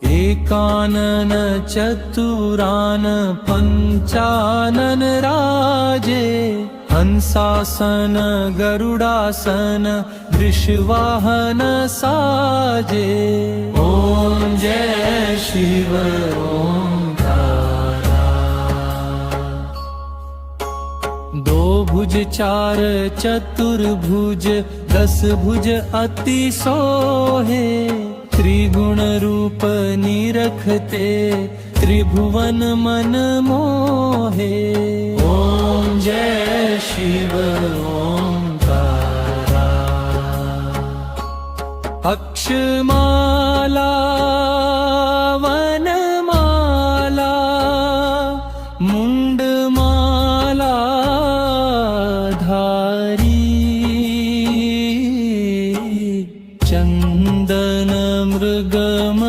एकानन चतुरान पंचानन राजे, हंसासन गरुडासन वृषवाहन साजे। ओम जय शिव ओंकारा। दो भुज चार चतुर्भुज, 10 भुज अति सोहे, त्रिगुण रूप निरखते त्रिभुवन मन मोहे। ओम जय शिव ओंकारा। अक्षमाला